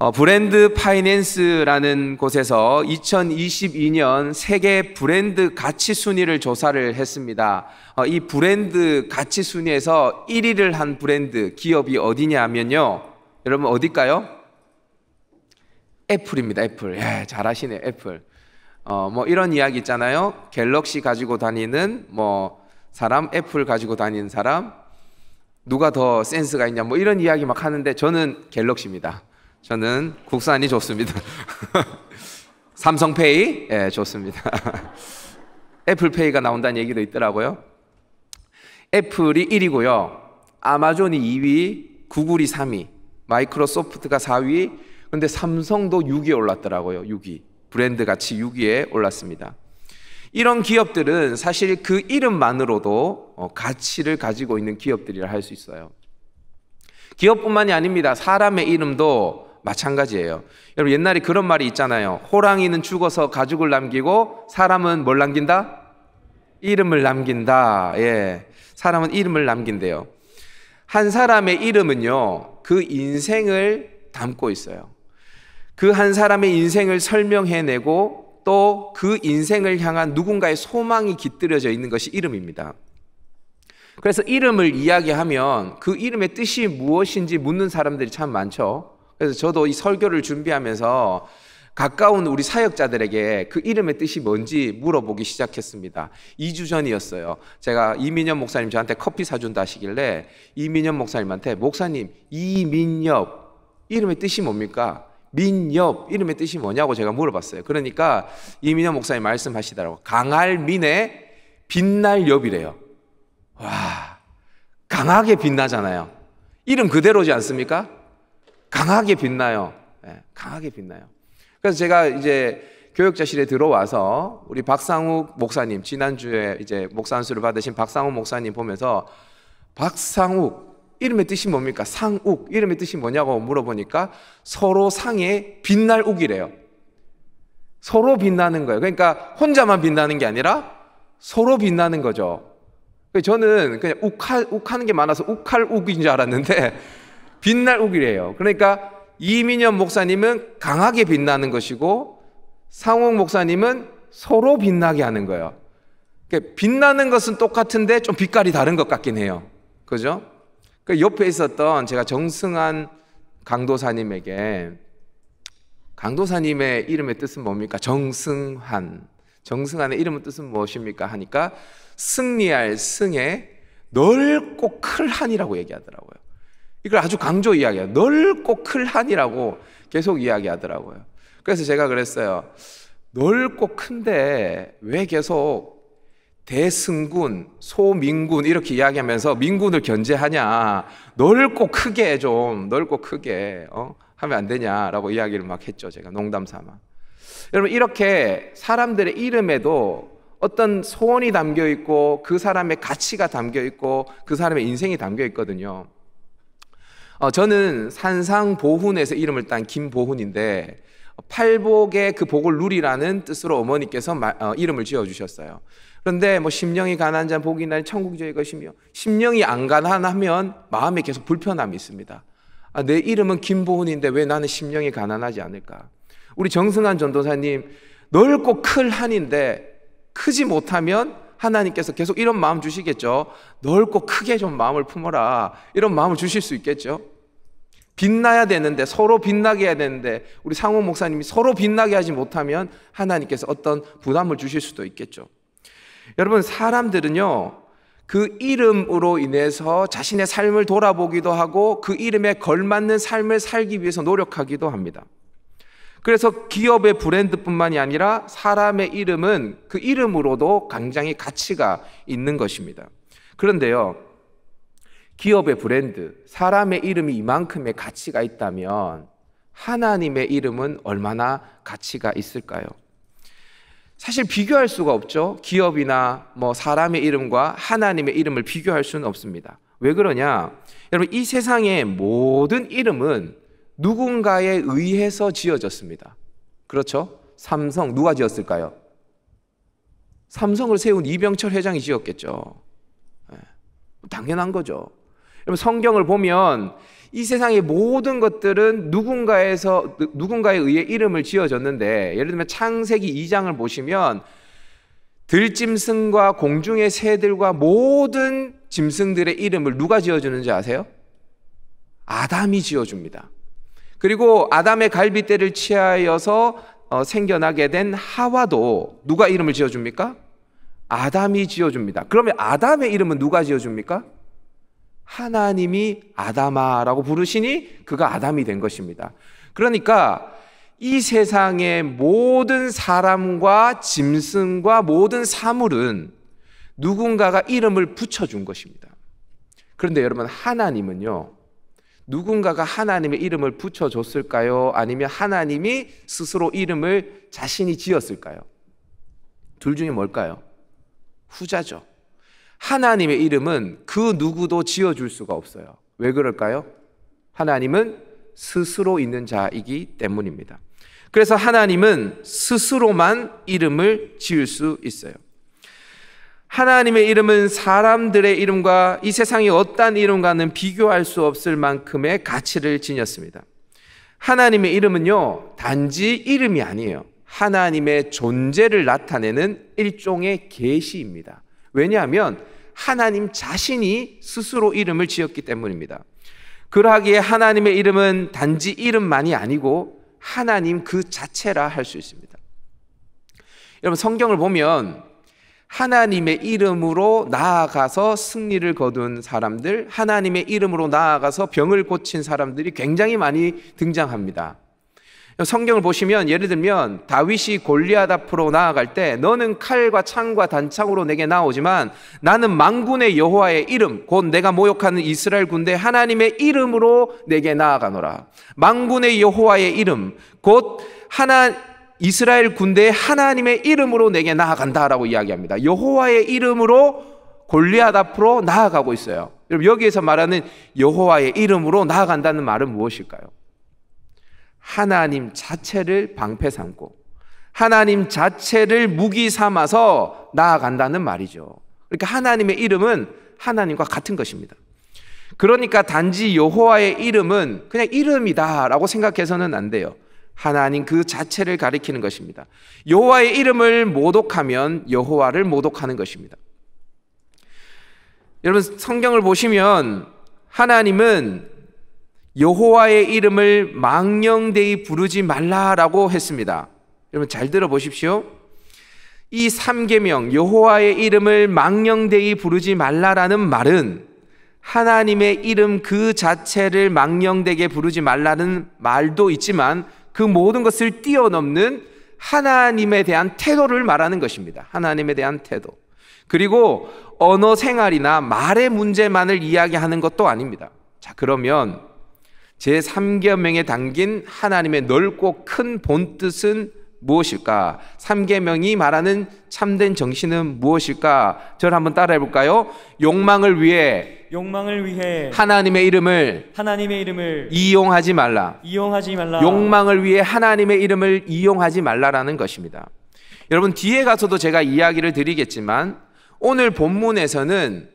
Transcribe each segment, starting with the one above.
브랜드 파이낸스라는 곳에서 2022년 세계 브랜드 가치 순위를 조사를 했습니다. 이 브랜드 가치 순위에서 1위를 한 브랜드 기업이 어디냐 하면요, 여러분 어딜까요? 애플입니다. 애플. 예, 잘하시네. 애플. 뭐 이런 이야기 있잖아요. 갤럭시 가지고 다니는 사람, 애플 가지고 다니는 사람, 누가 더 센스가 있냐, 뭐 이런 이야기 막 하는데 저는 갤럭시입니다. 저는 국산이 좋습니다. 삼성페이, 예, 좋습니다. 애플페이가 나온다는 얘기도 있더라고요. 애플이 1위고요. 아마존이 2위, 구글이 3위, 마이크로소프트가 4위, 근데 삼성도 6위에 올랐더라고요. 6위. 브랜드 가치 6위에 올랐습니다. 이런 기업들은 사실 그 이름만으로도 가치를 가지고 있는 기업들이라 할 수 있어요. 기업뿐만이 아닙니다. 사람의 이름도 마찬가지예요. 여러분 옛날에 그런 말이 있잖아요. 호랑이는 죽어서 가죽을 남기고 사람은 뭘 남긴다? 이름을 남긴다. 예, 사람은 이름을 남긴대요. 한 사람의 이름은요, 그 인생을 담고 있어요. 그 한 사람의 인생을 설명해내고 또 그 인생을 향한 누군가의 소망이 깃들여져 있는 것이 이름입니다. 그래서 이름을 이야기하면 그 이름의 뜻이 무엇인지 묻는 사람들이 참 많죠. 그래서 저도 이 설교를 준비하면서 가까운 우리 사역자들에게 그 이름의 뜻이 뭔지 물어보기 시작했습니다. 2주 전이었어요. 제가 이민엽 목사님 저한테 커피 사준다 하시길래 이민엽 목사님한테, 목사님, 이민엽 이름의 뜻이 뭡니까? 민엽 이름의 뜻이 뭐냐고 제가 물어봤어요. 그러니까 이민엽 목사님 말씀하시더라고요. 강할 민의 빛날 엽이래요. 와, 강하게 빛나잖아요. 이름 그대로지 않습니까? 강하게 빛나요. 네, 강하게 빛나요. 그래서 제가 이제 교역자실에 들어와서 우리 박상욱 목사님, 지난주에 이제 목사 안수를 받으신 박상욱 목사님 보면서, 박상욱 이름의 뜻이 뭡니까? 상욱 이름의 뜻이 뭐냐고 물어보니까 서로 상에 빛날 욱이래요. 서로 빛나는 거예요. 그러니까 혼자만 빛나는 게 아니라 서로 빛나는 거죠. 저는 그냥 욱하는 게 많아서 욱할 욱인 줄 알았는데 빛날 욱이래요. 그러니까 이민엽 목사님은 강하게 빛나는 것이고 상욱 목사님은 서로 빛나게 하는 거예요. 그러니까 빛나는 것은 똑같은데 좀 빛깔이 다른 것 같긴 해요. 그죠? 그 옆에 있었던 제가 정승한 강도사님에게, 강도사님의 이름의 뜻은 뭡니까? 정승한. 정승한의 이름의 뜻은 무엇입니까? 하니까 승리할 승에 넓고 클 한이라고 얘기하더라고요. 이걸 아주 강조 이야기해요. 넓고 클 한이라고 계속 이야기하더라고요. 그래서 제가 그랬어요. 넓고 큰데 왜 계속 대승군, 소민군 이렇게 이야기하면서 민군을 견제하냐. 넓고 크게 좀, 넓고 크게 하면 안 되냐라고 이야기를 막 했죠. 제가 농담 삼아. 여러분 이렇게 사람들의 이름에도 어떤 소원이 담겨 있고 그 사람의 가치가 담겨 있고 그 사람의 인생이 담겨 있거든요. 저는 산상보훈에서 이름을 딴 김보훈인데, 팔복의 그 복을 누리라는 뜻으로 어머니께서 이름을 지어주셨어요. 그런데 심령이 가난한 자 복이 나니 천국이 저희 것이며, 심령이 안 가난하면 마음에 계속 불편함이 있습니다. 내 이름은 김보훈인데 왜 나는 심령이 가난하지 않을까? 우리 정승한 전도사님, 넓고 클 한인데 크지 못하면 하나님께서 계속 이런 마음 주시겠죠. 넓고 크게 좀 마음을 품어라, 이런 마음을 주실 수 있겠죠. 빛나야 되는데, 서로 빛나게 해야 되는데 우리 상호 목사님이 서로 빛나게 하지 못하면 하나님께서 어떤 부담을 주실 수도 있겠죠. 여러분 사람들은요, 그 이름으로 인해서 자신의 삶을 돌아보기도 하고 그 이름에 걸맞는 삶을 살기 위해서 노력하기도 합니다. 그래서 기업의 브랜드뿐만이 아니라 사람의 이름은 그 이름으로도 굉장히 가치가 있는 것입니다. 그런데요, 기업의 브랜드, 사람의 이름이 이만큼의 가치가 있다면 하나님의 이름은 얼마나 가치가 있을까요? 사실 비교할 수가 없죠. 기업이나 사람의 이름과 하나님의 이름을 비교할 수는 없습니다. 왜 그러냐? 여러분 이 세상의 모든 이름은 누군가에 의해서 지어졌습니다. 그렇죠? 삼성 누가 지었을까요? 삼성을 세운 이병철 회장이 지었겠죠. 당연한 거죠. 여러분 성경을 보면 이 세상의 모든 것들은 누군가에 의해 이름을 지어졌는데, 예를 들면 창세기 2장을 보시면 들짐승과 공중의 새들과 모든 짐승들의 이름을 누가 지어주는지 아세요? 아담이 지어줍니다. 그리고 아담의 갈빗대를 취하여서 생겨나게 된 하와도 누가 이름을 지어줍니까? 아담이 지어줍니다. 그러면 아담의 이름은 누가 지어줍니까? 하나님이 아담아라고 부르시니 그가 아담이 된 것입니다. 그러니까 이 세상의 모든 사람과 짐승과 모든 사물은 누군가가 이름을 붙여준 것입니다. 그런데 여러분, 하나님은요, 누군가가 하나님의 이름을 붙여줬을까요? 아니면 하나님이 스스로 이름을 자신이 지었을까요? 둘 중에 뭘까요? 후자죠. 하나님의 이름은 그 누구도 지어줄 수가 없어요. 왜 그럴까요? 하나님은 스스로 있는 자이기 때문입니다. 그래서 하나님은 스스로만 이름을 지을 수 있어요. 하나님의 이름은 사람들의 이름과 이 세상의 어떠한 이름과는 비교할 수 없을 만큼의 가치를 지녔습니다. 하나님의 이름은요, 단지 이름이 아니에요. 하나님의 존재를 나타내는 일종의 계시입니다. 왜냐하면 하나님 자신이 스스로 이름을 지었기 때문입니다. 그러하기에 하나님의 이름은 단지 이름만이 아니고 하나님 그 자체라 할 수 있습니다. 여러분, 성경을 보면 하나님의 이름으로 나아가서 승리를 거둔 사람들, 하나님의 이름으로 나아가서 병을 고친 사람들이 굉장히 많이 등장합니다. 성경을 보시면 예를 들면 다윗이 골리앗 앞으로 나아갈 때 너는 칼과 창과 단창으로 내게 나오지만 나는 만군의 여호와의 이름, 곧 내가 모욕하는 이스라엘 군대 하나님의 이름으로 내게 나아가노라. 만군의 여호와의 이름, 곧 이스라엘 군대의 하나님의 이름으로 내게 나아간다라고 이야기합니다. 여호와의 이름으로 골리앗 앞으로 나아가고 있어요. 여러분, 여기에서 말하는 여호와의 이름으로 나아간다는 말은 무엇일까요? 하나님 자체를 방패 삼고 하나님 자체를 무기 삼아서 나아간다는 말이죠. 그러니까 하나님의 이름은 하나님과 같은 것입니다. 그러니까 단지 여호와의 이름은 그냥 이름이다라고 생각해서는 안 돼요. 하나님 그 자체를 가리키는 것입니다. 여호와의 이름을 모독하면 여호와를 모독하는 것입니다. 여러분, 성경을 보시면 하나님은 여호와의 이름을 망령되이 부르지 말라라고 했습니다. 여러분, 잘 들어보십시오. 이 3계명 여호와의 이름을 망령되이 부르지 말라라는 말은 하나님의 이름 그 자체를 망령되게 부르지 말라는 말도 있지만 그 모든 것을 뛰어넘는 하나님에 대한 태도를 말하는 것입니다. 하나님에 대한 태도. 그리고 언어 생활이나 말의 문제만을 이야기하는 것도 아닙니다. 자, 그러면 제3계명에 담긴 하나님의 넓고 큰 본뜻은 무엇일까? 3계명이 말하는 참된 정신은 무엇일까? 저를 한번 따라해 볼까요? 욕망을 위해 하나님의 이름을 이용하지 말라. 욕망을 위해 하나님의 이름을 이용하지 말라라는 것입니다. 여러분, 뒤에 가서도 제가 이야기를 드리겠지만 오늘 본문에서는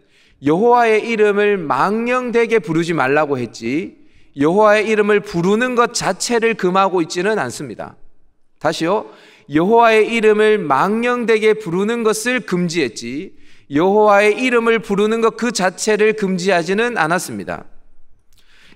여호와의 이름을 망령되게 부르지 말라고 했지 여호와의 이름을 부르는 것 자체를 금하고 있지는 않습니다. 다시요. 여호와의 이름을 망령되게 부르는 것을 금지했지 여호와의 이름을 부르는 것 그 자체를 금지하지는 않았습니다.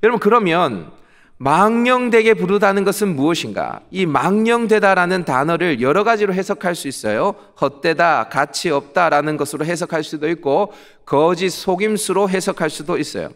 여러분, 그러면 망령되게 부르다는 것은 무엇인가? 이 망령되다라는 단어를 여러 가지로 해석할 수 있어요. 헛되다, 가치 없다라는 것으로 해석할 수도 있고 거짓, 속임수로 해석할 수도 있어요.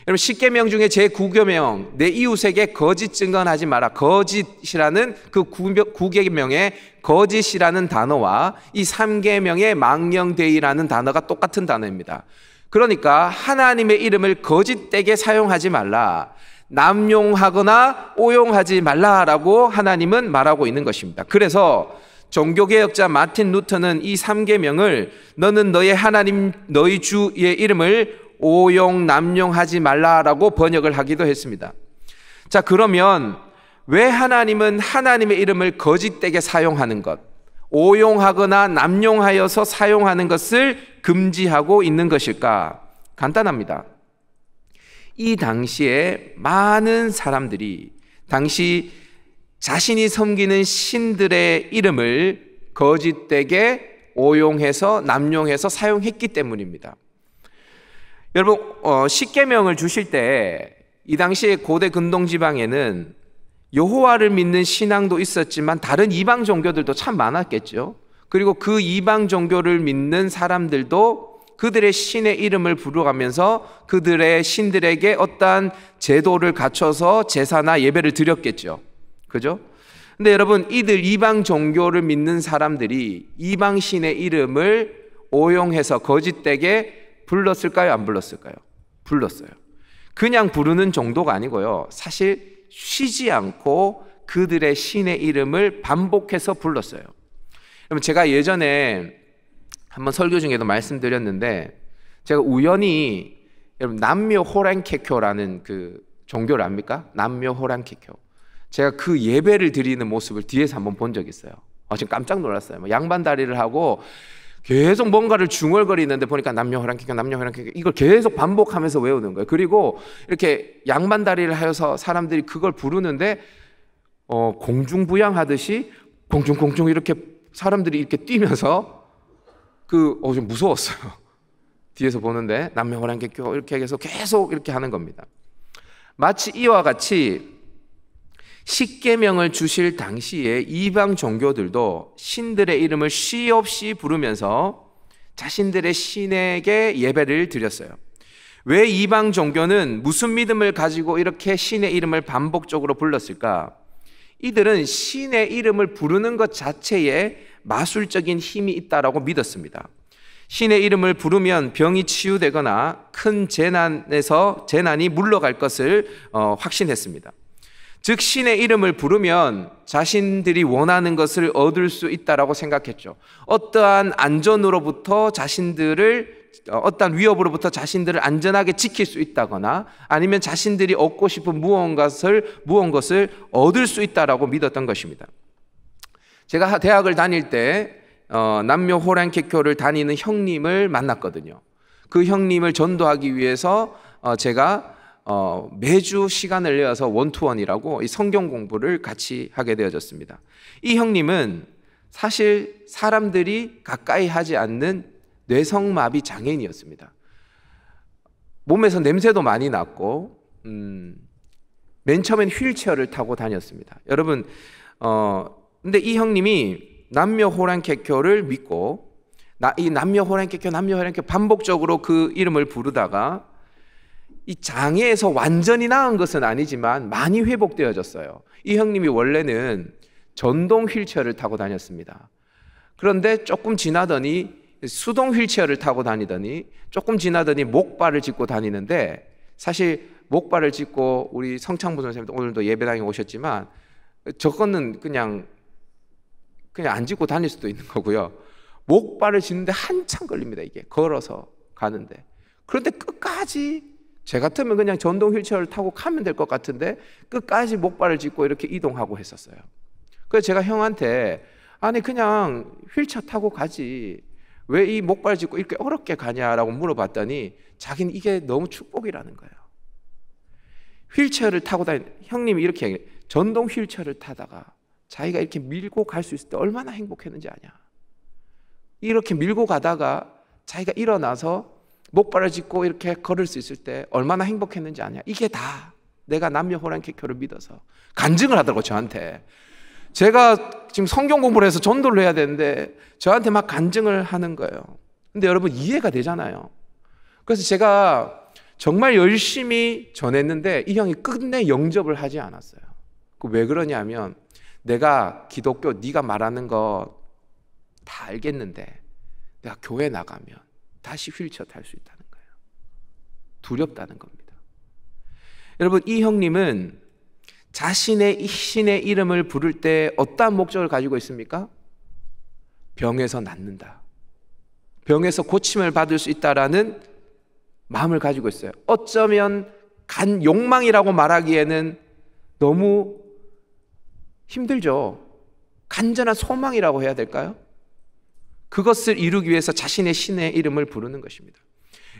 여러분, 10계명 중에 제9계명 내 이웃에게 거짓 증언하지 마라. 거짓이라는 그 9계명의 거짓이라는 단어와 이 3계명의 망령되이라는 단어가 똑같은 단어입니다. 그러니까 하나님의 이름을 거짓되게 사용하지 말라, 남용하거나 오용하지 말라라고 하나님은 말하고 있는 것입니다. 그래서 종교개혁자 마틴 루터는 이 3계명을 너는 너의 하나님 너희 주의 이름을 오용, 남용하지 말라라고 번역을 하기도 했습니다. 자, 그러면 왜 하나님은 하나님의 이름을 거짓되게 사용하는 것, 오용하거나 남용하여서 사용하는 것을 금지하고 있는 것일까? 간단합니다. 이 당시에 많은 사람들이 당시 자신이 섬기는 신들의 이름을 거짓되게 오용해서 남용해서 사용했기 때문입니다. 여러분, 십계명을 주실 때 이 당시에 고대 근동 지방에는 여호와를 믿는 신앙도 있었지만 다른 이방 종교들도 참 많았겠죠. 그리고 그 이방 종교를 믿는 사람들도 그들의 신의 이름을 부르면서 그들의 신들에게 어떠한 제도를 갖춰서 제사나 예배를 드렸겠죠. 그죠? 근데 여러분, 이들 이방 종교를 믿는 사람들이 이방 신의 이름을 오용해서 거짓되게 불렀을까요? 안 불렀을까요? 불렀어요. 그냥 부르는 정도가 아니고요. 사실 쉬지 않고 그들의 신의 이름을 반복해서 불렀어요. 여러분, 제가 예전에 한번 설교 중에도 말씀드렸는데 제가 우연히 여러분 남묘 호랑케교라는 그 종교를 압니까? 남묘 호랑케교. 제가 그 예배를 드리는 모습을 뒤에서 한번 본 적이 있어요. 지금 깜짝 놀랐어요. 양반 다리를 하고 계속 뭔가를 중얼거리는데 보니까 남녀 호랑캐교, 남녀 호랑캐교 이걸 계속 반복하면서 외우는 거예요. 그리고 이렇게 양반 다리를 하여서 사람들이 그걸 부르는데 공중부양하듯이 공중공중 이렇게 사람들이 이렇게 뛰면서 좀 무서웠어요. 뒤에서 보는데 남녀 호랑캐교 이렇게 해서 계속 이렇게 하는 겁니다. 마치 이와 같이 십계명을 주실 당시에 이방 종교들도 신들의 이름을 쉼 없이 부르면서 자신들의 신에게 예배를 드렸어요. 왜 이방 종교는 무슨 믿음을 가지고 이렇게 신의 이름을 반복적으로 불렀을까? 이들은 신의 이름을 부르는 것 자체에 마술적인 힘이 있다라고 믿었습니다. 신의 이름을 부르면 병이 치유되거나 큰 재난이 물러갈 것을 확신했습니다. 즉 신의 이름을 부르면 자신들이 원하는 것을 얻을 수 있다라고 생각했죠. 어떠한 안전으로부터 어떠한 위협으로부터 자신들을 안전하게 지킬 수 있다거나 아니면 자신들이 얻고 싶은 무언것을 얻을 수 있다라고 믿었던 것입니다. 제가 대학을 다닐 때 남묘 호랑캐교를 다니는 형님을 만났거든요. 그 형님을 전도하기 위해서 제가 매주 시간을 내어서 원투원이라고 이 성경 공부를 같이 하게 되어졌습니다. 이 형님은 사실 사람들이 가까이 하지 않는 뇌성마비 장애인이었습니다. 몸에서 냄새도 많이 났고 맨 처음엔 휠체어를 타고 다녔습니다. 여러분, 근데 이 형님이 남묘 호랑캐교를 믿고 이 남묘 호랑캐교 반복적으로 그 이름을 부르다가 이 장애에서 완전히 나은 것은 아니지만 많이 회복되어졌어요. 이 형님이 원래는 전동 휠체어를 타고 다녔습니다. 그런데 조금 지나더니 수동 휠체어를 타고 다니더니 조금 지나더니 목발을 짚고 다니는데 사실 목발을 짚고 우리 성창부 선생님도 오늘도 예배당에 오셨지만 저거는 그냥 안 짚고 다닐 수도 있는 거고요. 목발을 짚는데 한참 걸립니다. 이게 걸어서 가는데. 그런데 끝까지 제 같으면 그냥 전동 휠체어를 타고 가면 될 것 같은데 끝까지 목발을 짚고 이렇게 이동하고 했었어요. 그래서 제가 형한테 아니 그냥 휠체어 타고 가지 왜 이 목발 짚고 이렇게 어렵게 가냐라고 물어봤더니 자기는 이게 너무 축복이라는 거예요. 휠체어를 타고 형님이 이렇게 얘기해요. 전동 휠체어를 타다가 자기가 이렇게 밀고 갈 수 있을 때 얼마나 행복했는지 아냐. 이렇게 밀고 가다가 자기가 일어나서 목발을 짚고 이렇게 걸을 수 있을 때 얼마나 행복했는지 아냐. 이게 다 내가 남녀 호랑캐교를 믿어서 간증을 하더라고 저한테. 제가 지금 성경 공부를 해서 전도를 해야 되는데 저한테 막 간증을 하는 거예요. 근데 여러분 이해가 되잖아요. 그래서 제가 정말 열심히 전했는데 이 형이 끝내 영접을 하지 않았어요. 왜 그러냐면 내가 기독교 네가 말하는 거 다 알겠는데 내가 교회 나가면 다시 휠체어 탈 수 있다는 거예요. 두렵다는 겁니다. 여러분 이 형님은 자신의 신의 이름을 부를 때 어떠한 목적을 가지고 있습니까? 병에서 낫는다. 병에서 고침을 받을 수 있다라는 마음을 가지고 있어요. 어쩌면 욕망이라고 말하기에는 너무 힘들죠. 간절한 소망이라고 해야 될까요? 그것을 이루기 위해서 자신의 신의 이름을 부르는 것입니다.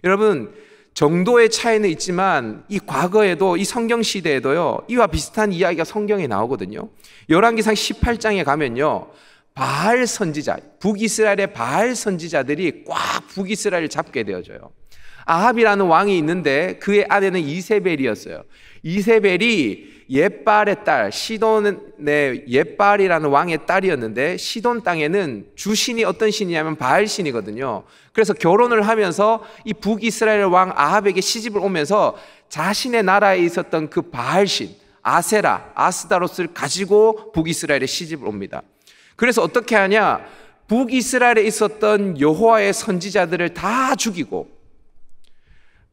여러분 정도의 차이는 있지만 이 과거에도 이 성경 시대에도요 이와 비슷한 이야기가 성경에 나오거든요. 열왕기상 18장에 가면요 바알 선지자, 북이스라엘의 바알 선지자들이 꽉 북이스라엘을 잡게 되어져요. 아합이라는 왕이 있는데 그의 아내는 이세벨이었어요. 이세벨이 옙발의 딸, 시돈의 옙발이라는 왕의 딸이었는데 시돈 땅에는 주신이 어떤 신이냐면 바알 신이거든요. 그래서 결혼을 하면서 이 북이스라엘 왕 아합에게 시집을 오면서 자신의 나라에 있었던 그 바알 신 아세라, 아스다로스를 가지고 북이스라엘에 시집을 옵니다. 그래서 어떻게 하냐? 북이스라엘에 있었던 여호와의 선지자들을 다 죽이고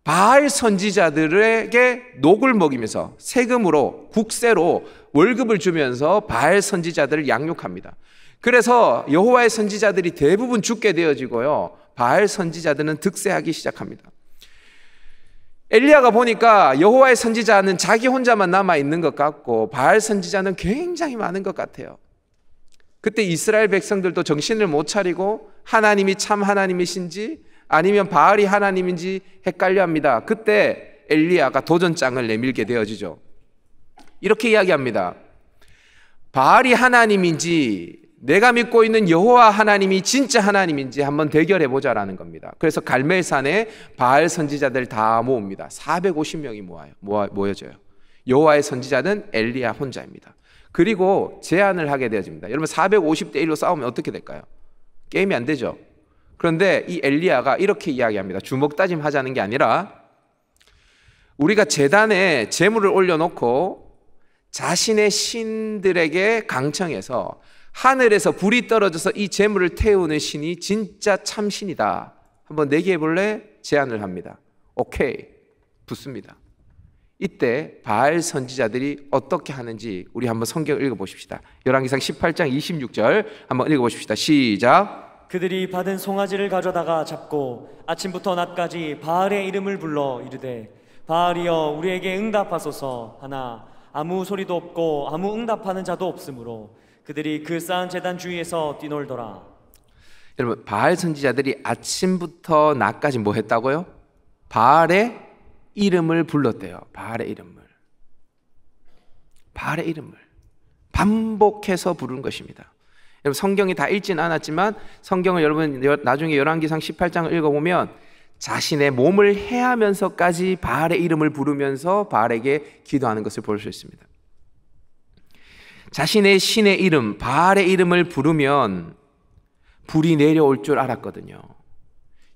바알 선지자들에게 녹을 먹이면서 세금으로 국세로 월급을 주면서 바알 선지자들을 양육합니다. 그래서 여호와의 선지자들이 대부분 죽게 되어지고요 바알 선지자들은 득세하기 시작합니다. 엘리야가 보니까 여호와의 선지자는 자기 혼자만 남아 있는 것 같고 바알 선지자는 굉장히 많은 것 같아요. 그때 이스라엘 백성들도 정신을 못 차리고 하나님이 참 하나님이신지 아니면 바알이 하나님인지 헷갈려합니다. 그때 엘리야가 도전장을 내밀게 되어지죠. 이렇게 이야기합니다. 바알이 하나님인지 내가 믿고 있는 여호와 하나님이 진짜 하나님인지 한번 대결해 보자라는 겁니다. 그래서 갈멜산에 바알 선지자들 다 모읍니다. 450명이 모여져요. 여호와의 선지자는 엘리야 혼자입니다. 그리고 제안을 하게 되어집니다. 여러분 450대 1로 싸우면 어떻게 될까요? 게임이 안 되죠. 그런데 이 엘리야가 이렇게 이야기합니다. 주먹 다짐 하자는 게 아니라 우리가 제단에 제물을 올려놓고 자신의 신들에게 강청해서 하늘에서 불이 떨어져서 이 제물을 태우는 신이 진짜 참 신이다. 한번 내기해 볼래? 제안을 합니다. 오케이, 붙습니다. 이때 바알 선지자들이 어떻게 하는지 우리 한번 성경 읽어보십시다. 열왕기상 18장 26절 한번 읽어보십시다. 시작. 그들이 받은 송아지를 가져다가 잡고 아침부터 낮까지 바알의 이름을 불러 이르되 바알이여 우리에게 응답하소서 하나 아무 소리도 없고 아무 응답하는 자도 없으므로 그들이 그 쌓은 제단 주위에서 뛰놀더라. 여러분 바알 선지자들이 아침부터 낮까지 뭐 했다고요? 바알의 이름을 불렀대요. 바알의 이름을 반복해서 부른 것입니다. 여러분 성경이 다 읽진 않았지만 성경을 여러분 나중에 열왕기상 18장을 읽어보면 자신의 몸을 해하면서까지 바알의 이름을 부르면서 바알에게 기도하는 것을 볼 수 있습니다. 자신의 신의 이름 바알의 이름을 부르면 불이 내려올 줄 알았거든요.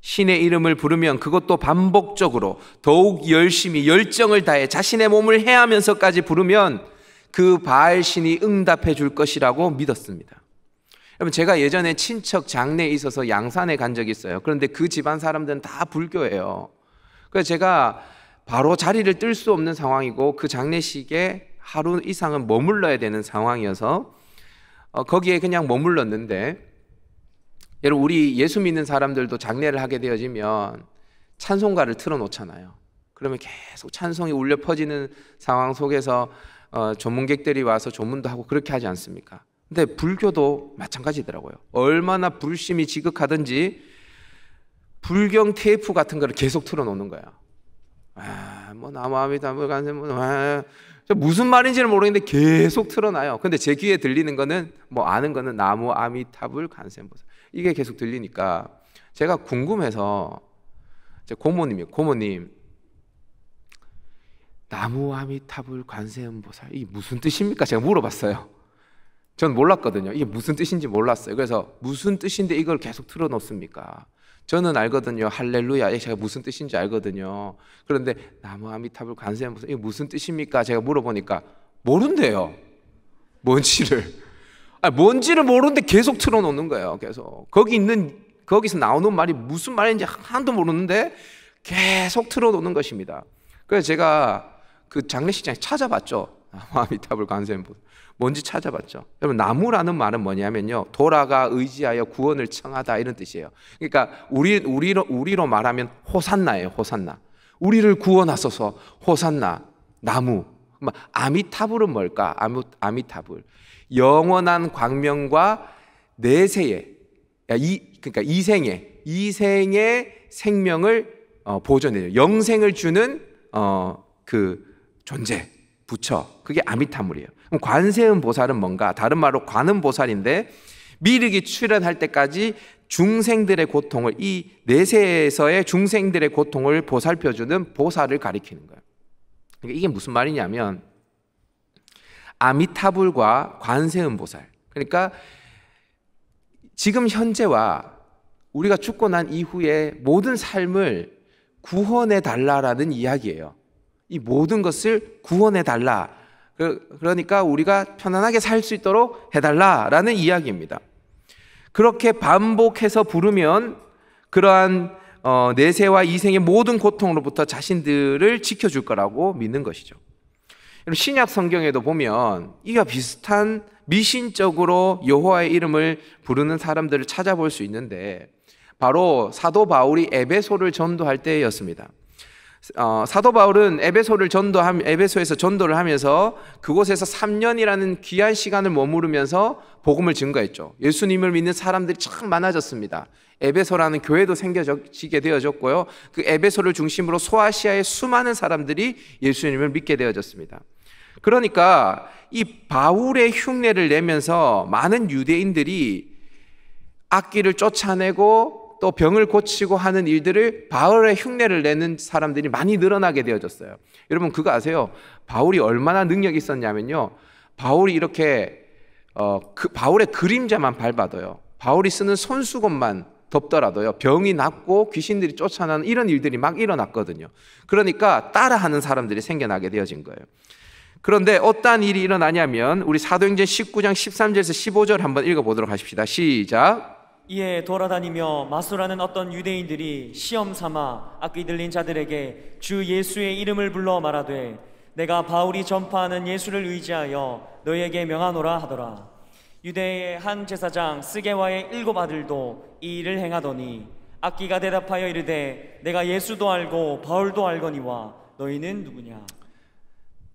신의 이름을 부르면 그것도 반복적으로 더욱 열심히 열정을 다해 자신의 몸을 해하면서까지 부르면 그 바알 신이 응답해 줄 것이라고 믿었습니다. 여러분 제가 예전에 친척 장례에 있어서 양산에 간 적이 있어요. 그런데 그 집안 사람들은 다 불교예요. 그래서 제가 바로 자리를 뜰 수 없는 상황이고 그 장례식에 하루 이상은 머물러야 되는 상황이어서 거기에 그냥 머물렀는데 여러분 우리 예수 믿는 사람들도 장례를 하게 되어지면 찬송가를 틀어놓잖아요. 그러면 계속 찬송이 울려 퍼지는 상황 속에서 조문객들이 와서 조문도 하고 그렇게 하지 않습니까? 근데 불교도 마찬가지더라고요. 얼마나 불심이 지극하든지 불경 테이프 같은 거를 계속 틀어놓는 거야. 뭐 나무아미타불 간세 무슨 말인지는 모르겠는데 계속 틀어놔요. 근데 제 귀에 들리는 거는 뭐 아는 거는 나무 아미타불 간센보살 이게 계속 들리니까 제가 궁금해서 제 고모님 나무 아미타불 관세음보살 이게 무슨 뜻입니까? 제가 물어봤어요. 전 몰랐거든요. 이게 무슨 뜻인지 몰랐어요. 그래서 무슨 뜻인데 이걸 계속 틀어놓습니까? 저는 알거든요. 할렐루야 제가 무슨 뜻인지 알거든요. 그런데 나무 아미타불 관세음보살 이게 무슨 뜻입니까? 제가 물어보니까 모른대요. 뭔지를 모르는데 계속 틀어놓는 거예요. 계속 거기서 나오는 말이 무슨 말인지 하나도 모르는데 계속 틀어놓는 것입니다. 그래서 제가 그 장례식장에 찾아봤죠. 나무 아미타불 관세음보살 뭔지 찾아봤죠. 여러분 나무라는 말은 뭐냐면요 돌아가 의지하여 구원을 청하다 이런 뜻이에요. 그러니까 우리로 말하면 호산나예요. 호산나. 우리를 구원하소서. 호산나. 나무. 아미타불은 뭘까? 아미타불. 영원한 광명과 내세의 그러니까 이생의 생명을 보존해요. 영생을 주는 그 존재, 부처, 그게 아미타물이에요. 그럼 관세음 보살은 뭔가? 다른 말로 관음 보살인데 미륵이 출현할 때까지 중생들의 고통을, 이 내세에서의 중생들의 고통을 보살펴주는 보살을 가리키는 거예요. 그러니까 이게 무슨 말이냐면 아미타불과 관세음 보살, 그러니까 지금 현재와 우리가 죽고 난 이후에 모든 삶을 구원해 달라라는 이야기예요. 이 모든 것을 구원해 달라, 그러니까 우리가 편안하게 살 수 있도록 해달라라는 이야기입니다. 그렇게 반복해서 부르면 그러한 내세와 이생의 모든 고통으로부터 자신들을 지켜줄 거라고 믿는 것이죠. 신약 성경에도 보면 이와 비슷한 미신적으로 여호와의 이름을 부르는 사람들을 찾아볼 수 있는데 바로 사도 바울이 에베소를 전도할 때였습니다. 사도 바울은 에베소에서 전도를 하면서 그곳에서 3년이라는 귀한 시간을 머무르면서 복음을 증거했죠. 예수님을 믿는 사람들이 참 많아졌습니다. 에베소라는 교회도 생겨지게 되어졌고요. 그 에베소를 중심으로 소아시아의 수많은 사람들이 예수님을 믿게 되어졌습니다. 그러니까 이 바울의 흉내를 내면서 많은 유대인들이 악귀를 쫓아내고 또 병을 고치고 하는 일들을 바울의 흉내를 내는 사람들이 많이 늘어나게 되어졌어요. 여러분 그거 아세요? 바울이 얼마나 능력이 있었냐면요, 바울이 이렇게 바울의 그림자만 밟아도요, 바울이 쓰는 손수건만 덮더라도요 병이 낫고 귀신들이 쫓아나는 이런 일들이 막 일어났거든요. 그러니까 따라하는 사람들이 생겨나게 되어진 거예요. 그런데 어떠한 일이 일어나냐면 우리 사도행전 19장 13절에서 15절 한번 읽어보도록 하십시다. 시작. 이에 돌아다니며 마수라는 어떤 유대인들이 시험 삼아 악귀 들린 자들에게 주 예수의 이름을 불러 말하되 내가 바울이 전파하는 예수를 의지하여 너희에게 명하노라 하더라. 유대의 한 제사장 스게와의 7 아들도 이 일을 행하더니 악귀가 대답하여 이르되 내가 예수도 알고 바울도 알거니와 너희는 누구냐?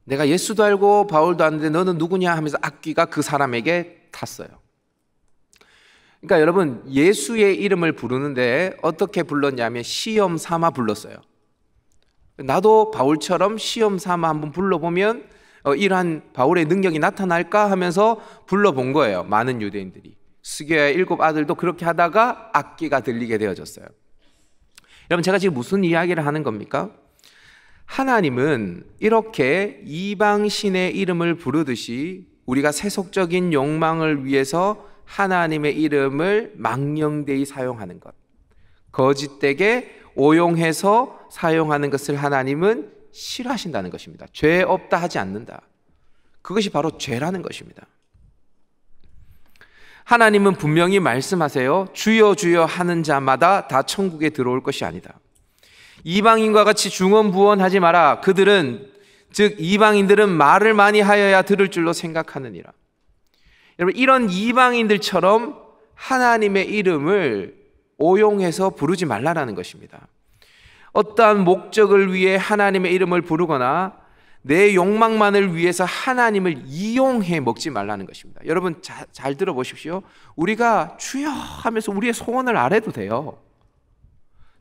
내가 예수도 알고 바울도 아는데 너는 누구냐 하면서 악귀가 그 사람에게 탔어요. 그러니까 여러분 예수의 이름을 부르는데 어떻게 불렀냐면 시험 삼아 불렀어요. 나도 바울처럼 시험 삼아 한번 불러보면 이러한 바울의 능력이 나타날까 하면서 불러본 거예요. 많은 유대인들이. 스게와의 7 아들도 그렇게 하다가 악귀가 들리게 되어졌어요. 여러분 제가 지금 무슨 이야기를 하는 겁니까? 하나님은 이렇게 이방신의 이름을 부르듯이 우리가 세속적인 욕망을 위해서 하나님의 이름을 망령되이 사용하는 것, 거짓되게 오용해서 사용하는 것을 하나님은 싫어하신다는 것입니다. 죄 없다 하지 않는다. 그것이 바로 죄라는 것입니다. 하나님은 분명히 말씀하세요. 주여 주여 하는 자마다 다 천국에 들어올 것이 아니다. 이방인과 같이 중언부언하지 마라. 그들은 즉 이방인들은 말을 많이 하여야 들을 줄로 생각하느니라. 여러분 이런 이방인들처럼 하나님의 이름을 오용해서 부르지 말라라는 것입니다. 어떠한 목적을 위해 하나님의 이름을 부르거나 내 욕망만을 위해서 하나님을 이용해 먹지 말라는 것입니다. 여러분 잘 들어보십시오. 우리가 주여 하면서 우리의 소원을 아뢰도 돼요.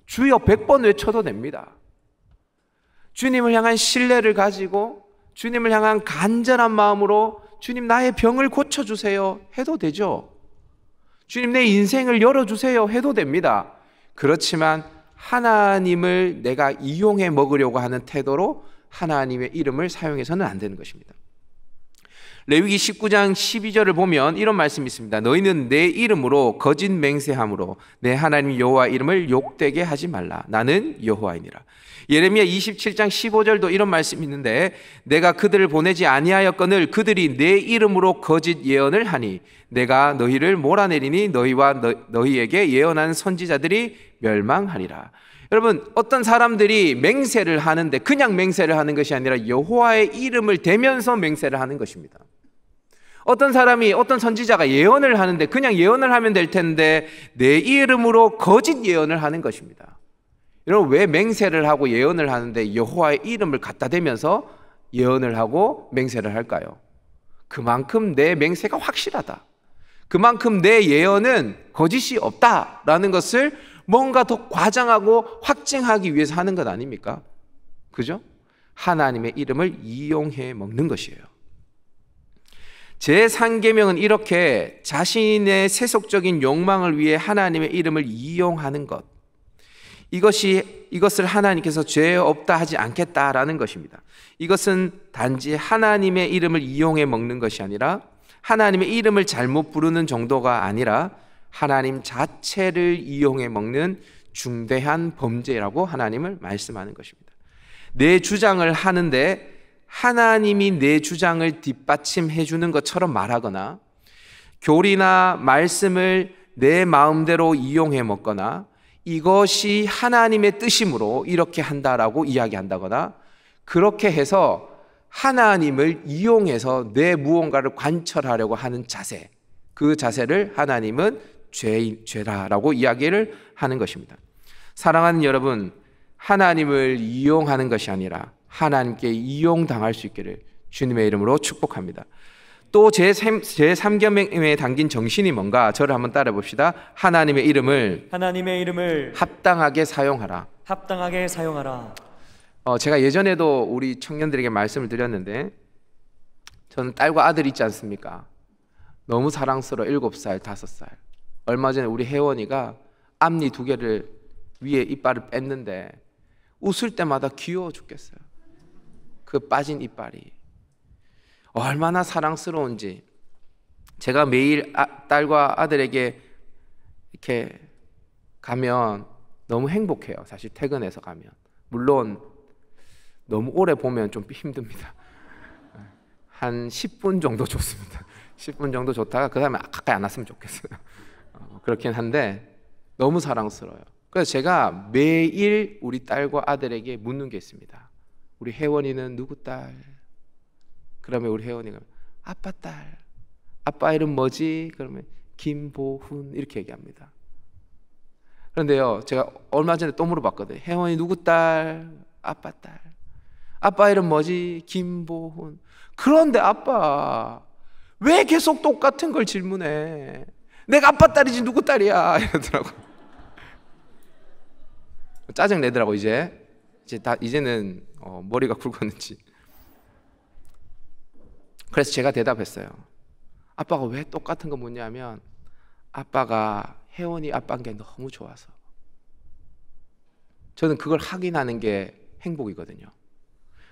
주여 100번 외쳐도 됩니다. 주님을 향한 신뢰를 가지고 주님을 향한 간절한 마음으로 주님 나의 병을 고쳐주세요 해도 되죠. 주님 내 인생을 열어주세요 해도 됩니다. 그렇지만 하나님을 내가 이용해 먹으려고 하는 태도로 하나님의 이름을 사용해서는 안 되는 것입니다. 레위기 19장 12절을 보면 이런 말씀이 있습니다. 너희는 내 이름으로 거짓 맹세함으로 내 하나님 여호와 이름을 욕되게 하지 말라. 나는 여호와이니라. 예레미야 27장 15절도 이런 말씀이 있는데 내가 그들을 보내지 아니하였거늘 그들이 내 이름으로 거짓 예언을 하니 내가 너희를 몰아내리니 너희와 너희에게 예언하는 선지자들이 멸망하리라. 여러분 어떤 사람들이 맹세를 하는데 그냥 맹세를 하는 것이 아니라 여호와의 이름을 대면서 맹세를 하는 것입니다. 어떤 사람이 어떤 선지자가 예언을 하는데 그냥 예언을 하면 될 텐데 내 이름으로 거짓 예언을 하는 것입니다. 여러분 왜 맹세를 하고 예언을 하는데 여호와의 이름을 갖다 대면서 예언을 하고 맹세를 할까요? 그만큼 내 맹세가 확실하다. 그만큼 내 예언은 거짓이 없다라는 것을 뭔가 더 과장하고 확증하기 위해서 하는 것 아닙니까? 그죠? 하나님의 이름을 이용해 먹는 것이에요. 제3계명은 이렇게 자신의 세속적인 욕망을 위해 하나님의 이름을 이용하는 것, 이것을 하나님께서 죄 없다 하지 않겠다라는 것입니다. 이것은 단지 하나님의 이름을 이용해 먹는 것이 아니라, 하나님의 이름을 잘못 부르는 정도가 아니라 하나님 자체를 이용해 먹는 중대한 범죄라고 하나님을 말씀하는 것입니다. 내 주장을 하는데 하나님이 내 주장을 뒷받침해 주는 것처럼 말하거나, 교리나 말씀을 내 마음대로 이용해 먹거나, 이것이 하나님의 뜻이므로 이렇게 한다라고 이야기한다거나, 그렇게 해서 하나님을 이용해서 내 무언가를 관철하려고 하는 자세, 그 자세를 하나님은 죄라라고 이야기를 하는 것입니다. 사랑하는 여러분, 하나님을 이용하는 것이 아니라 하나님께 이용당할 수 있기를 주님의 이름으로 축복합니다. 또 제3계명에 담긴 정신이 뭔가, 저를 한번 따라 봅시다. 하나님의 이름을 합당하게 사용하라. 합당하게 사용하라. 제가 예전에도 우리 청년들에게 말씀을 드렸는데, 저는 딸과 아들이 있지 않습니까? 너무 사랑스러워. 7살, 5살. 얼마 전에 우리 혜원이가 앞니 2개를 위에 이빨을 뺐는데 웃을 때마다 귀여워 죽겠어요. 그 빠진 이빨이 얼마나 사랑스러운지. 제가 매일 딸과 아들에게 이렇게 가면 너무 행복해요. 사실 퇴근해서 가면. 물론 너무 오래 보면 좀 힘듭니다. 한 10분 정도 좋습니다. 10분 정도 좋다가 그 다음에 가까이 안 왔으면 좋겠어요. 그렇긴 한데 너무 사랑스러워요. 그래서 제가 매일 우리 딸과 아들에게 묻는 게 있습니다. 우리 혜원이는 누구 딸? 그러면 우리 혜원이가 아빠 딸. 아빠 이름 뭐지? 그러면 김보훈 이렇게 얘기합니다. 그런데요, 제가 얼마 전에 또 물어봤거든요. 혜원이 누구 딸? 아빠 딸. 아빠 이름 뭐지? 김보훈. 그런데 아빠 왜 계속 똑같은 걸 질문해? 내가 아빠 딸이지 누구 딸이야? 이러더라고. 짜증 내더라고. 이제는 머리가 굵었는지. 그래서 제가 대답했어요. 아빠가 왜 똑같은 거 묻냐면, 아빠가 혜원이 아빠인 게 너무 좋아서. 저는 그걸 확인하는 게 행복이거든요.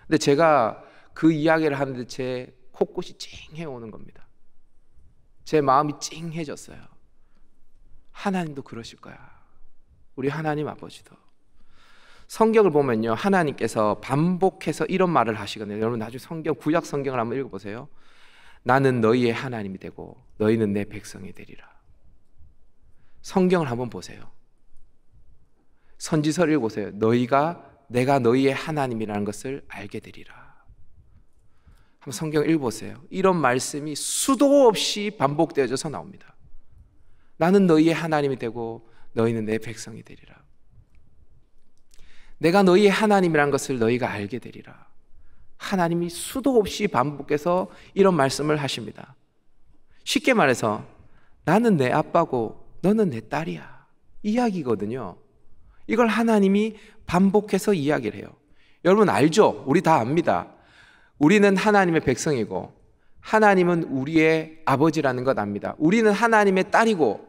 근데 제가 그 이야기를 하는데 제 코끝이 찡해 오는 겁니다. 제 마음이 찡해졌어요. 하나님도 그러실 거야. 우리 하나님 아버지도. 성경을 보면요, 하나님께서 반복해서 이런 말을 하시거든요. 여러분 나중에 구약 성경을 한번 읽어보세요. 나는 너희의 하나님이 되고 너희는 내 백성이 되리라. 성경을 한번 보세요. 선지서를 읽어보세요. 내가 너희의 하나님이라는 것을 알게 되리라. 한번 성경 읽어보세요. 이런 말씀이 수도 없이 반복되어져서 나옵니다. 나는 너희의 하나님이 되고 너희는 내 백성이 되리라. 내가 너희의 하나님이라는 것을 너희가 알게 되리라. 하나님이 수도 없이 반복해서 이런 말씀을 하십니다. 쉽게 말해서 나는 내 아빠고 너는 내 딸이야. 이야기거든요. 이걸 하나님이 반복해서 이야기를 해요. 여러분 알죠? 우리 다 압니다. 우리는 하나님의 백성이고 하나님은 우리의 아버지라는 것 압니다. 우리는 하나님의 딸이고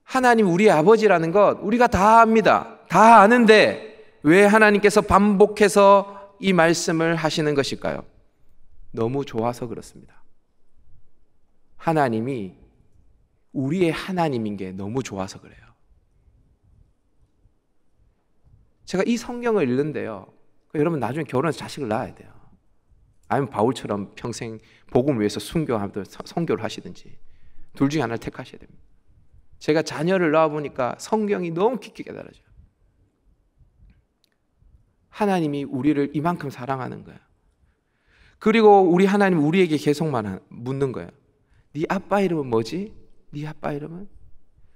하나님 우리의 아버지라는 것 우리가 다 압니다. 다 아는데 왜 하나님께서 반복해서 이 말씀을 하시는 것일까요? 너무 좋아서 그렇습니다. 하나님이 우리의 하나님인 게 너무 좋아서 그래요. 제가 이 성경을 읽는데요, 여러분 나중에 결혼해서 자식을 낳아야 돼요. 아니면 바울처럼 평생 복음을 위해서 선교를 하시든지 둘 중에 하나를 택하셔야 됩니다. 제가 자녀를 낳아보니까 성경이 너무 깊게 깨달아져요. 하나님이 우리를 이만큼 사랑하는 거예요. 그리고 우리 하나님 우리에게 계속 묻는 거예요. 네 아빠 이름은 뭐지? 네 아빠 이름은?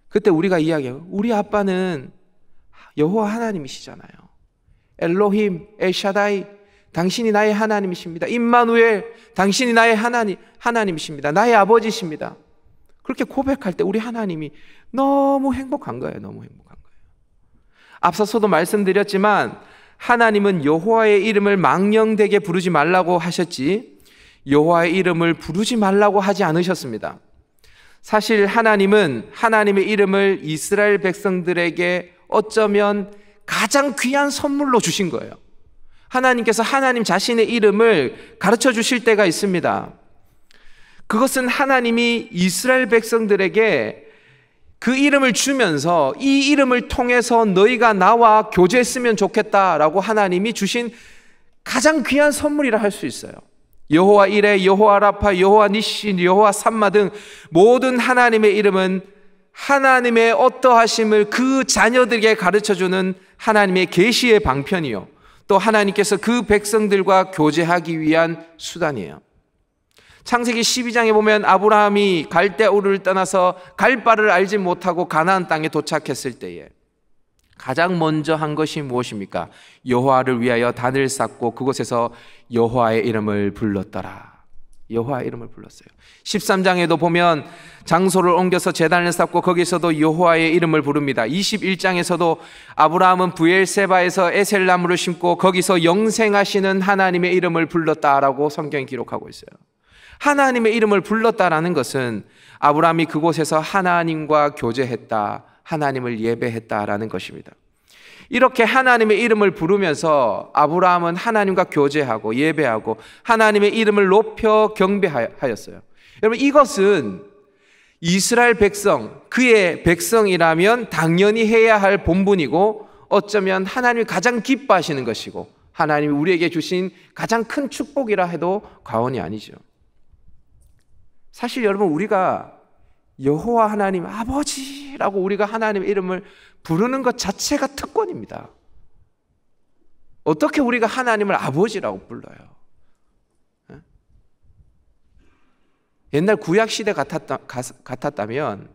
그때 우리가 이야기해요. 우리 아빠는 여호와 하나님이시잖아요. 엘로힘, 엘샤다이, 당신이 나의 하나님이십니다. 임마누엘, 당신이 나의 하나님이십니다. 나의 아버지십니다. 그렇게 고백할 때 우리 하나님이 너무 행복한 거예요. 너무 행복한 거예요. 앞서서도 말씀드렸지만 하나님은 여호와의 이름을 망령되게 부르지 말라고 하셨지 여호와의 이름을 부르지 말라고 하지 않으셨습니다. 사실 하나님은 하나님의 이름을 이스라엘 백성들에게 어쩌면 가장 귀한 선물로 주신 거예요. 하나님께서 하나님 자신의 이름을 가르쳐 주실 때가 있습니다. 그것은 하나님이 이스라엘 백성들에게 그 이름을 주면서 이 이름을 통해서 너희가 나와 교제했으면 좋겠다라고 하나님이 주신 가장 귀한 선물이라 할 수 있어요. 여호와 이레, 여호와 라파, 여호와 니시, 여호와 삼마 등 모든 하나님의 이름은 하나님의 어떠하심을 그 자녀들에게 가르쳐주는 하나님의 계시의 방편이요, 또 하나님께서 그 백성들과 교제하기 위한 수단이에요. 창세기 12장에 보면 아브라함이 갈대우르를 떠나서 갈 바를 알지 못하고 가나안 땅에 도착했을 때에 가장 먼저 한 것이 무엇입니까? 여호와를 위하여 단을 쌓고 그곳에서 여호와의 이름을 불렀더라. 여호와의 이름을 불렀어요. 13장에도 보면 장소를 옮겨서 제단을 쌓고 거기서도 여호와의 이름을 부릅니다. 21장에서도 아브라함은 부엘세바에서 에셀나무를 심고 거기서 영생하시는 하나님의 이름을 불렀다라고 성경이 기록하고 있어요. 하나님의 이름을 불렀다라는 것은 아브라함이 그곳에서 하나님과 교제했다, 하나님을 예배했다라는 것입니다. 이렇게 하나님의 이름을 부르면서 아브라함은 하나님과 교제하고 예배하고 하나님의 이름을 높여 경배하였어요. 여러분, 이것은 이스라엘 백성, 그의 백성이라면 당연히 해야 할 본분이고 어쩌면 하나님이 가장 기뻐하시는 것이고 하나님이 우리에게 주신 가장 큰 축복이라 해도 과언이 아니죠. 사실 여러분, 우리가 여호와 하나님 아버지라고 우리가 하나님의 이름을 부르는 것 자체가 특권입니다. 어떻게 우리가 하나님을 아버지라고 불러요? 옛날 구약시대 같았다면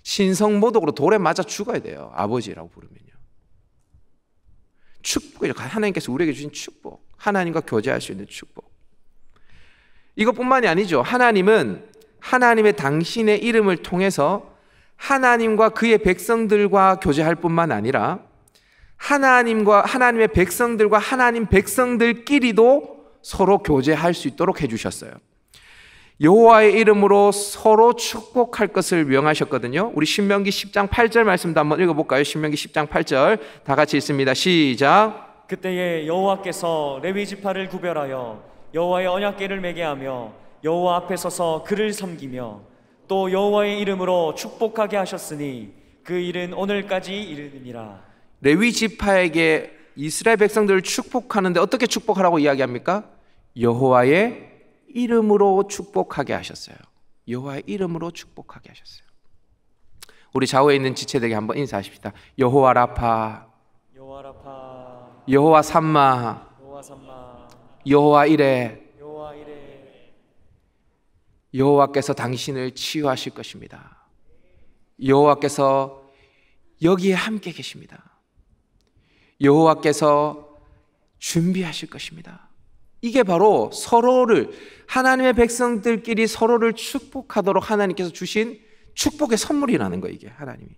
신성모독으로 돌에 맞아 죽어야 돼요. 아버지라고 부르면요. 축복이죠. 하나님께서 우리에게 주신 축복, 하나님과 교제할 수 있는 축복. 이것뿐만이 아니죠. 하나님은 하나님의 당신의 이름을 통해서 하나님과 그의 백성들과 교제할 뿐만 아니라 하나님의 백성들과 하나님 백성들끼리도 서로 교제할 수 있도록 해주셨어요. 여호와의 이름으로 서로 축복할 것을 명하셨거든요. 우리 신명기 10장 8절 말씀도 한번 읽어볼까요? 신명기 10장 8절 다 같이 읽습니다. 시작. 그때에 여호와께서 레위 지파를 구별하여 여호와의 언약궤를 매게 하며 여호와 앞에 서서 그를 섬기며 또 여호와의 이름으로 축복하게 하셨으니 그 일은 오늘까지 이르느니라. 레위 지파에게 이스라엘 백성들을 축복하는데 어떻게 축복하라고 이야기합니까? 여호와의 이름으로 축복하게 하셨어요. 여호와의 이름으로 축복하게 하셨어요. 우리 좌우에 있는 지체들에게 한번 인사하십시다. 여호와 라파, 여호와 라파, 여호와 삼마, 여호와 삼마, 여호와 이레, 여호와 이레. 여호와께서 당신을 치유하실 것입니다. 여호와께서 여기에 함께 계십니다. 여호와께서 준비하실 것입니다. 이게 바로 서로를, 하나님의 백성들끼리 서로를 축복하도록 하나님께서 주신 축복의 선물이라는 거예요. 이게 하나님이.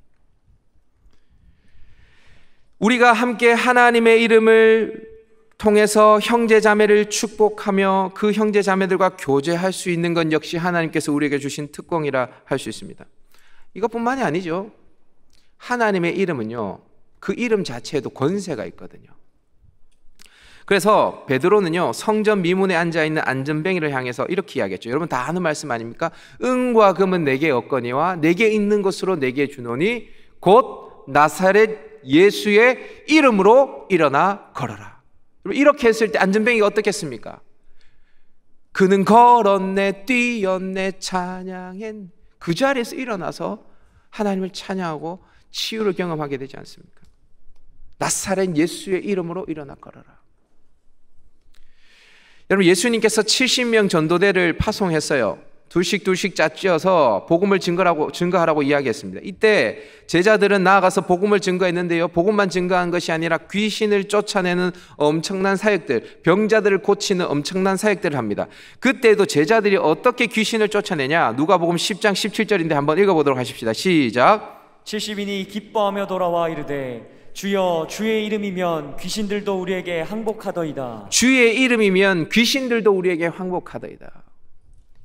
우리가 함께 하나님의 이름을 통해서 형제자매를 축복하며 그 형제자매들과 교제할 수 있는 건 역시 하나님께서 우리에게 주신 특권이라 할 수 있습니다. 이것뿐만이 아니죠. 하나님의 이름은요, 그 이름 자체에도 권세가 있거든요. 그래서 베드로는요, 성전 미문에 앉아있는 안전뱅이를 향해서 이렇게 이야기했죠. 여러분 다 아는 말씀 아닙니까? 은과 금은 내게 없거니와 내게 있는 것으로 내게 주노니 곧 나사렛 예수의 이름으로 일어나 걸어라. 이렇게 했을 때 안전뱅이가 어떻겠습니까? 그는 걸었네, 뛰었네, 찬양했네. 그 자리에서 일어나서 하나님을 찬양하고 치유를 경험하게 되지 않습니까? 나사렛 예수의 이름으로 일어나 걸어라. 여러분, 예수님께서 70명 전도대를 파송했어요. 둘씩 짝지어서 복음을 증거하라고 이야기했습니다. 이때 제자들은 나아가서 복음을 증거했는데요, 복음만 증거한 것이 아니라 귀신을 쫓아내는 엄청난 사역들, 병자들을 고치는 엄청난 사역들을 합니다. 그때도 제자들이 어떻게 귀신을 쫓아내냐? 누가복음 10장 17절인데 한번 읽어보도록 하십시다. 시작. 70인이 기뻐하며 돌아와 이르되 주여 주의 이름이면 귀신들도 우리에게 항복하더이다. 주의 이름이면 귀신들도 우리에게 항복하더이다.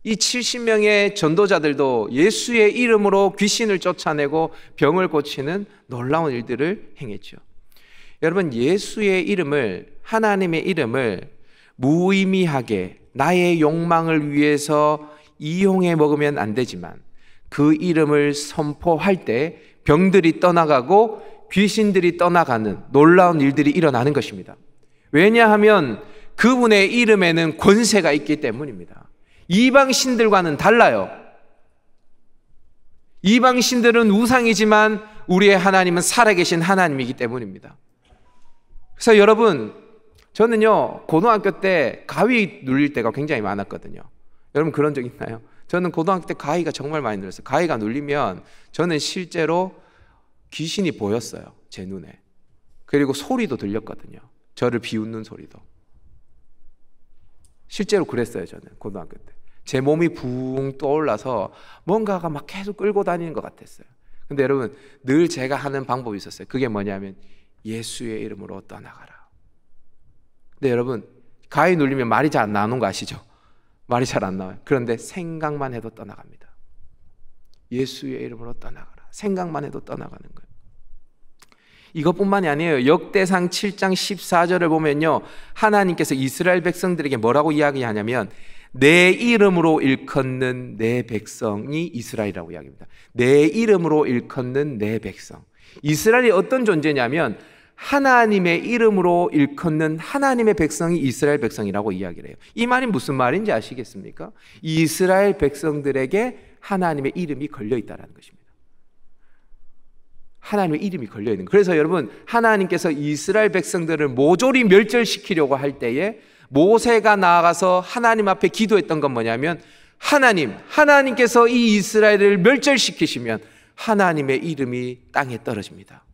이 70명의 전도자들도 예수의 이름으로 귀신을 쫓아내고 병을 고치는 놀라운 일들을 행했죠. 여러분, 예수의 이름을, 하나님의 이름을 무의미하게 나의 욕망을 위해서 이용해 먹으면 안 되지만 그 이름을 선포할 때 병들이 떠나가고 귀신들이 떠나가는 놀라운 일들이 일어나는 것입니다. 왜냐하면 그분의 이름에는 권세가 있기 때문입니다. 이방신들과는 달라요. 이방신들은 우상이지만 우리의 하나님은 살아계신 하나님이기 때문입니다. 그래서 여러분, 저는요 고등학교 때 가위 눌릴 때가 굉장히 많았거든요. 여러분 그런 적 있나요? 저는 고등학교 때 가위가 정말 많이 눌렸어요. 가위가 눌리면 저는 실제로 귀신이 보였어요, 제 눈에. 그리고 소리도 들렸거든요. 저를 비웃는 소리도. 실제로 그랬어요. 저는 고등학교 때 제 몸이 붕 떠올라서 뭔가가 막 계속 끌고 다니는 것 같았어요. 근데 여러분, 늘 제가 하는 방법이 있었어요. 그게 뭐냐면 예수의 이름으로 떠나가라. 근데 여러분, 가위 눌리면 말이 잘 안 나오는 거 아시죠? 말이 잘 안 나와요. 그런데 생각만 해도 떠나갑니다. 예수의 이름으로 떠나가라. 생각만 해도 떠나가는 거예요. 이것뿐만이 아니에요. 역대상 7장 14절을 보면요, 하나님께서 이스라엘 백성들에게 뭐라고 이야기하냐면 내 이름으로 일컫는 내 백성이 이스라엘이라고 이야기합니다. 내 이름으로 일컫는 내 백성. 이스라엘이 어떤 존재냐면 하나님의 이름으로 일컫는 하나님의 백성이 이스라엘 백성이라고 이야기를 해요. 이 말이 무슨 말인지 아시겠습니까? 이스라엘 백성들에게 하나님의 이름이 걸려있다는 것입니다. 하나님의 이름이 걸려있는 거예요. 그래서 여러분, 하나님께서 이스라엘 백성들을 모조리 멸절시키려고 할 때에 모세가 나아가서 하나님 앞에 기도했던 건 뭐냐면 하나님께서 이 이스라엘을 멸절시키시면 하나님의 이름이 땅에 떨어집니다.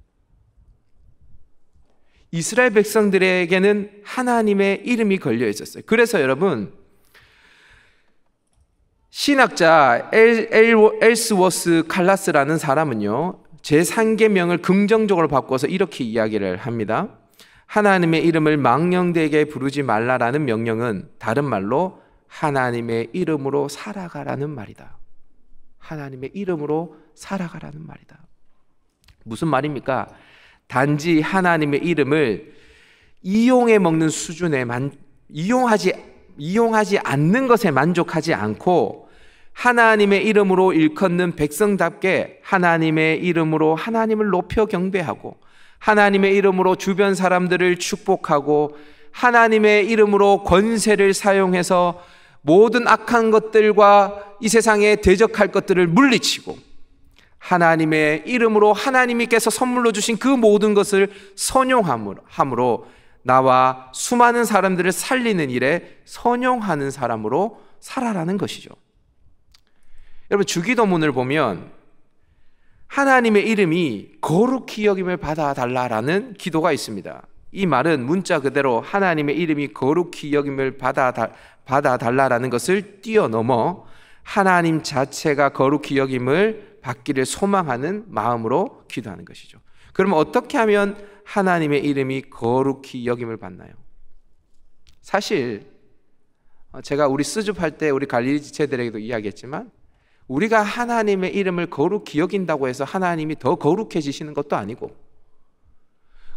이스라엘 백성들에게는 하나님의 이름이 걸려 있었어요. 그래서 여러분, 신학자 엘스워스 칼라스라는 사람은요, 제3계명을 긍정적으로 바꿔서 이렇게 이야기를 합니다. 하나님의 이름을 망령되게 부르지 말라라는 명령은 다른 말로 하나님의 이름으로 살아가라는 말이다. 하나님의 이름으로 살아가라는 말이다. 무슨 말입니까? 단지 하나님의 이름을 이용해 먹는 수준에 이용하지 않는 것에 만족하지 않고 하나님의 이름으로 일컫는 백성답게 하나님의 이름으로 하나님을 높여 경배하고 하나님의 이름으로 주변 사람들을 축복하고 하나님의 이름으로 권세를 사용해서 모든 악한 것들과 이 세상에 대적할 것들을 물리치고 하나님의 이름으로 하나님께서 선물로 주신 그 모든 것을 선용함으로 나와 수많은 사람들을 살리는 일에 선용하는 사람으로 살아라는 것이죠. 여러분, 주기도문을 보면 하나님의 이름이 거룩히 여김을 받아달라라는 기도가 있습니다. 이 말은 문자 그대로 하나님의 이름이 거룩히 여김을 받아달라라는 것을 뛰어넘어 하나님 자체가 거룩히 여김을 받기를 소망하는 마음으로 기도하는 것이죠. 그러면 어떻게 하면 하나님의 이름이 거룩히 여김을 받나요? 사실 제가 우리 수줍할 때 우리 갈릴리 지체들에게도 이야기했지만 우리가 하나님의 이름을 거룩히 여긴다고 해서 하나님이 더 거룩해지시는 것도 아니고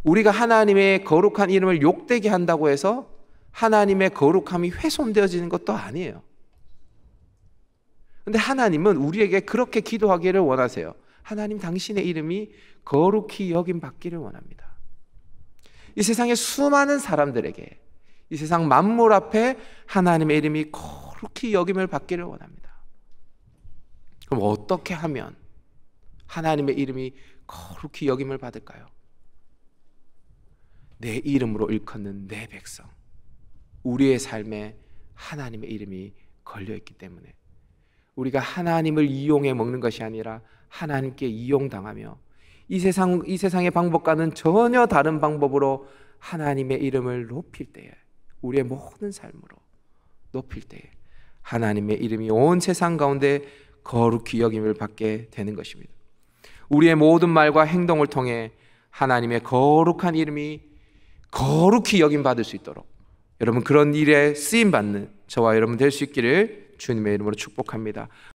우리가 하나님의 거룩한 이름을 욕되게 한다고 해서 하나님의 거룩함이 훼손되어지는 것도 아니에요. 그런데 하나님은 우리에게 그렇게 기도하기를 원하세요. 하나님, 당신의 이름이 거룩히 여김 받기를 원합니다. 이 세상의 수많은 사람들에게, 이 세상 만물 앞에 하나님의 이름이 거룩히 여김을 받기를 원합니다. 그럼 어떻게 하면 하나님의 이름이 거룩히 여김을 받을까요? 내 이름으로 일컫는 내 백성, 우리의 삶에 하나님의 이름이 걸려있기 때문에 우리가 하나님을 이용해 먹는 것이 아니라 하나님께 이용당하며 이 세상의 방법과는 전혀 다른 방법으로 하나님의 이름을 높일 때에, 우리의 모든 삶으로 높일 때에 하나님의 이름이 온 세상 가운데 거룩히 여김을 받게 되는 것입니다. 우리의 모든 말과 행동을 통해 하나님의 거룩한 이름이 거룩히 여김 받을 수 있도록 여러분 그런 일에 쓰임 받는 저와 여러분 될 수 있기를 주님의 이름으로 축복합니다.